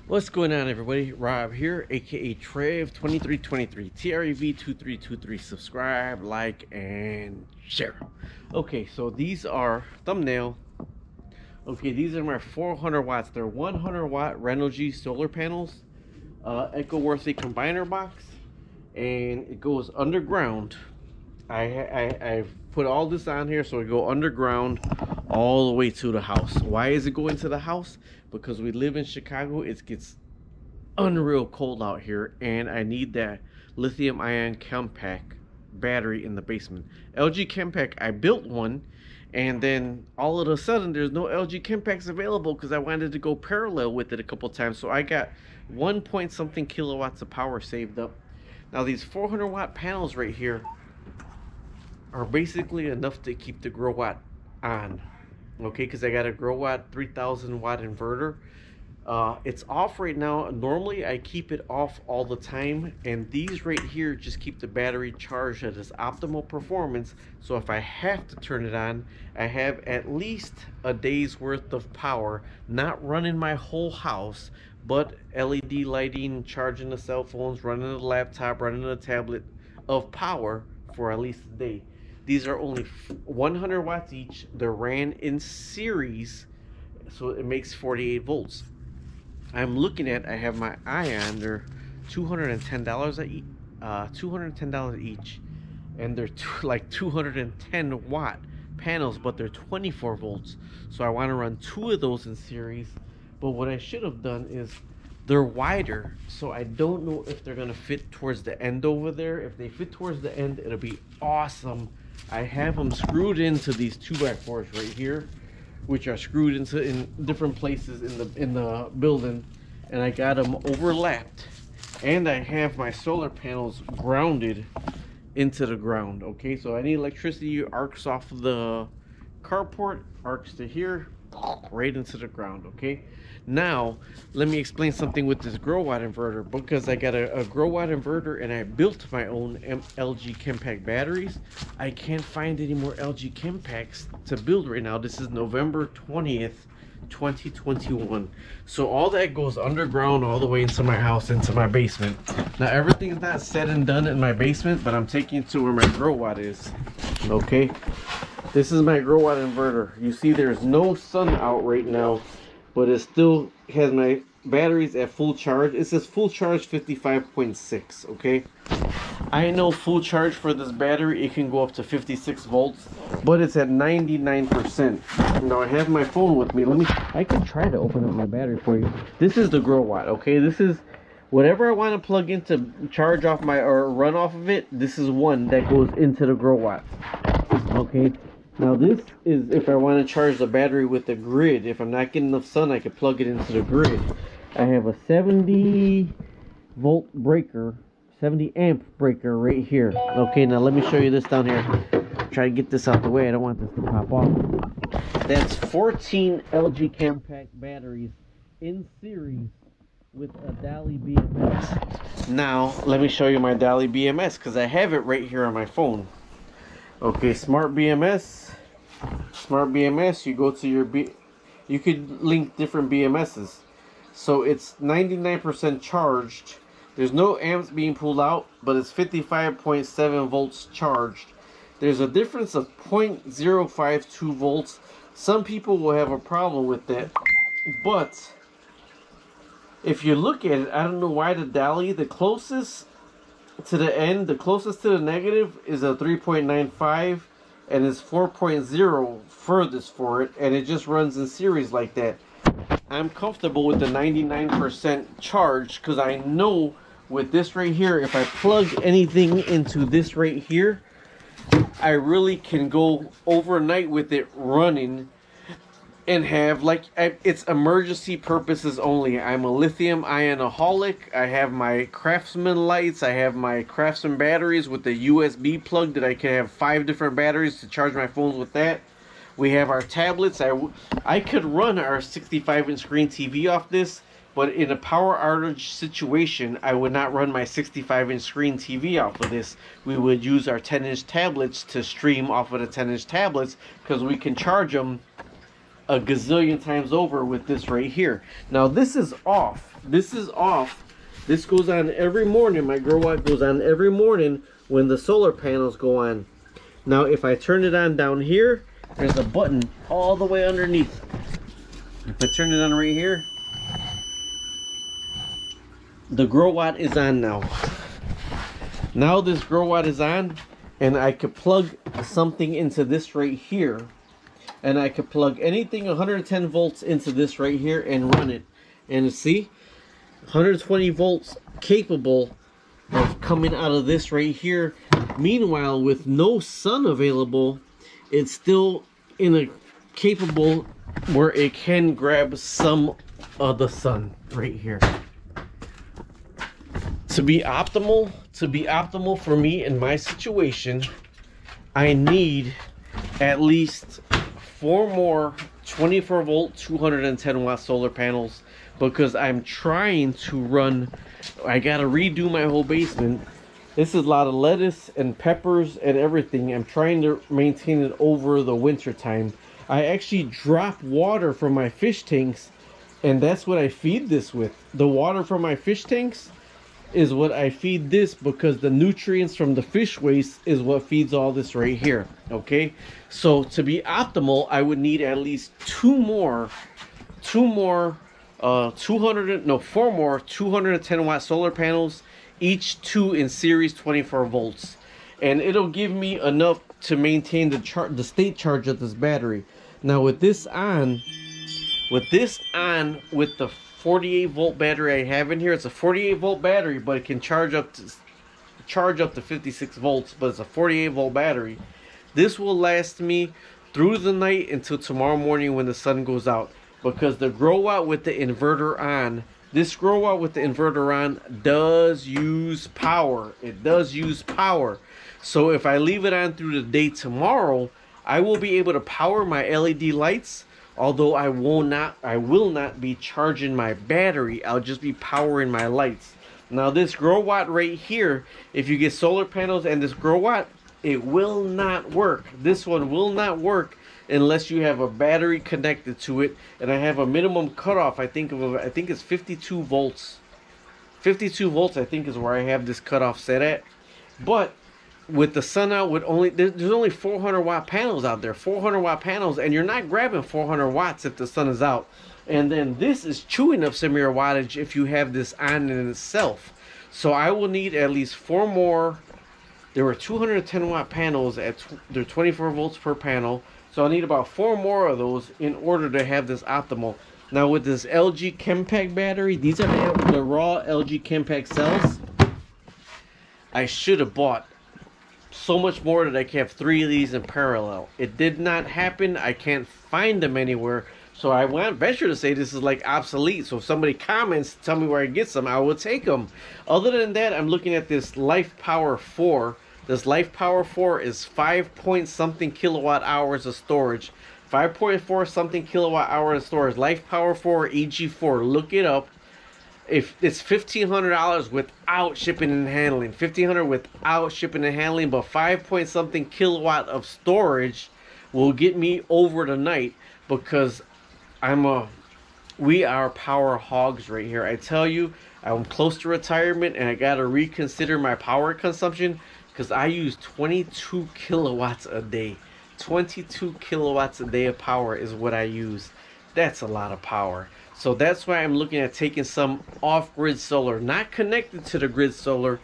What's going on, everybody? Rob here, aka Trev2323, TREV2323. Subscribe, like, and share. Okay, so these are thumbnail. Okay, these are my 400 watts. They're 100 watt Renogy solar panels, Eco-Worthy combiner box, and it goes underground. I've put all this on here so it go underground all the way to the house. Why is it going to the house? Because we live in Chicago. It gets unreal cold out here, and I need that lithium ion Chempack battery in the basement. LG Chempack, I built one, and then all of a sudden there's no LG Chempacks available because I wanted to go parallel with it a couple times. So I got 1 point something kilowatts of power saved up. Now these 400 watt panels right here are basically enough to keep the Grow Watt on. Okay, because I got a Grow Watt 3000 watt inverter. It's off right now. Normally I keep it off all the time, and these right here just keep the battery charged at its optimal performance. So if I have to turn it on, I have at least a day's worth of power, not running my whole house, but LED lighting, charging the cell phones, running the laptop, running the tablet of power for at least a day. These are only 100 watts each. They're ran in series, so it makes 48 volts. I'm looking at, I have my eye on, they're $210 $210 each, and they're like 210 watt panels, but they're 24 volts. So I want to run 2 of those in series. But what I should have done is, they're wider, so I don't know if they're gonna fit towards the end over there. If they fit towards the end, it'll be awesome. I have them screwed into these 2x4s right here, which are screwed into in different places in the building, and I got them overlapped, and I have my solar panels grounded into the ground. Okay, so any electricity arcs off of the carport, arcs to here, right into the ground. Okay, now let me explain something with this Grow Watt inverter, because I got a Grow Watt inverter and I built my own LG Chempack batteries. I can't find any more LG Chempacks to build right now. This is November 20th 2021, so all that goes underground all the way into my house, into my basement. Now everything's not said and done in my basement, but I'm taking it to where my Grow Watt is. Okay, this is my Grow Watt inverter. You see there's no sun out right now, but it still has my batteries at full charge. It says full charge 55.6. okay, I know full charge for this battery, it can go up to 56 volts, but it's at 99%. Now I have my phone with me. I can try to open up my battery for you. This is the Grow Watt. Okay, this is whatever I want to plug in to charge off my, or run off of it. This is one that goes into the Grow Watt. Okay, now this is if I want to charge the battery with the grid. If I'm not getting enough sun, I can plug it into the grid. I have a 70 volt breaker, 70 amp breaker right here. Okay, now let me show you this down here. Try to get this out the way. I don't want this to pop off. That's 14 LG Chempack batteries in series with a Dali BMS. Now let me show you my Dali BMS, because I have it right here on my phone. Okay, Smart BMS. You go to your you could link different BMSs. So it's 99% charged. There's no amps being pulled out, but it's 55.7 volts charged. There's a difference of 0.052 volts. Some people will have a problem with that, but if you look at it, I don't know why the Dali, the closest to the end, the closest to the negative is a 3.95, and it's 4.0 furthest for it, and it just runs in series like that. I'm comfortable with the 99% charge, because I know with this right here, if I plug anything into this right here, I really can go overnight with it running and have, like, it's emergency purposes only. I'm a lithium ionaholic. I have my Craftsman lights. I have my Craftsman batteries with the USB plug that I can have 5 different batteries to charge my phones with that. We have our tablets. I could run our 65-inch screen TV off this, but in a power outage situation, I would not run my 65-inch screen TV off of this. We would use our 10-inch tablets to stream off of the 10-inch tablets, because we can charge them a gazillion times over with this right here. Now this is off. This is off. This goes on every morning. My grow watt goes on every morning when the solar panels go on. Now if I turn it on down here, there's a button all the way underneath. If I turn it on right here, the grow watt is on now. Now this grow watt is on, and I could plug something into this right here, and I could plug anything 110 volts into this right here and run it. And see, 120 volts capable of coming out of this right here. Meanwhile, with no sun available, it's still in a capable where it can grab some of the sun right here. To be optimal for me in my situation, I need at least 4 more 24 volt 210 watt solar panels, because I'm trying to run, I gotta redo my whole basement. This is a lot of lettuce and peppers and everything. I'm trying to maintain it over the winter time. I actually drop water from my fish tanks, and that's what I feed this with. The water from my fish tanks is what I feed this, because the nutrients from the fish waste is what feeds all this right here. Okay, so to be optimal, I would need at least 4 more 210 watt solar panels, each 2 in series 24 volts, and it'll give me enough to maintain the state charge of this battery. Now with this on, with the 48 volt battery I have in here, it's a 48 volt battery, but it can charge up to 56 volts, but it's a 48 volt battery. This will last me through the night until tomorrow morning when the sun goes out, because the grow watt with the inverter on, this grow watt with the inverter on does use power. It does use power. So if I leave it on through the day tomorrow, I will be able to power my LED lights. Although I will not be charging my battery. I'll just be powering my lights. Now this grow watt right here, if you get solar panels and this grow watt, it will not work. This one will not work unless you have a battery connected to it. And I have a minimum cutoff. I think it's 52 volts. 52 volts I think is where I have this cutoff set at. But with the sun out, with there's only 400 watt panels out there, 400 watt panels, and you're not grabbing 400 watts if the sun is out. And then this is chewing up some of your wattage if you have this on in itself. So I will need at least 4 more. There were 210 watt panels at they're 24 volts per panel, so I need about 4 more of those in order to have this optimal. Now with this LG Chempact battery, these are the raw LG Chempact cells. I should have bought so much more that I can have 3 of these in parallel. It did not happen. I can't find them anywhere, so I won't venture to say this is like obsolete. So if somebody comments, tell me where I get some, I will take them. Other than that, I'm looking at this LifePower 4. This LifePower 4 is 5 point something kilowatt hours of storage. 5.4 something kilowatt hours of storage. LifePower 4 EG4. Look it up. If it's $1,500 without shipping and handling, $1,500 without shipping and handling, but 5 point something kilowatt of storage will get me over the night, because we are power hogs right here. I tell you, I'm close to retirement and I gotta reconsider my power consumption, because I use 22 kilowatts a day. 22 kilowatts a day of power is what I use. That's a lot of power. So that's why I'm looking at taking some off-grid solar, not connected to the grid solar,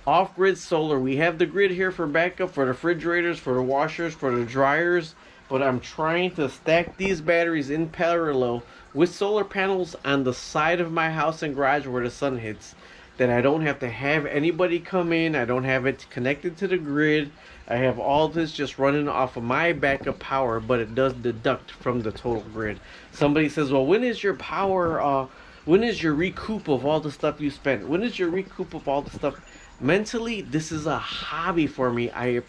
off-grid solar. We have the grid here for backup, for the refrigerators, for the washers, for the dryers, but I'm trying to stack these batteries in parallel with solar panels on the side of my house and garage where the sun hits, that I don't have to have anybody come in. I don't have it connected to the grid. I have all this just running off of my backup power, but it does deduct from the total grid. Somebody says, well, when is your power, when is your recoup of all the stuff you spent? When is your recoup of all the stuff? Mentally, this is a hobby for me. I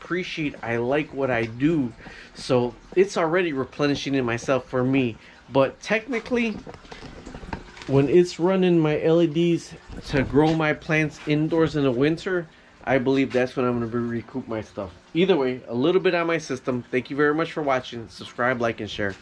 like what I do. So it's already replenishing in myself for me. But technically, when it's running my LEDs to grow my plants indoors in the winter, I believe that's when I'm going to recoup my stuff. Either way, a little bit on my system. Thank you very much for watching. Subscribe, like, and share.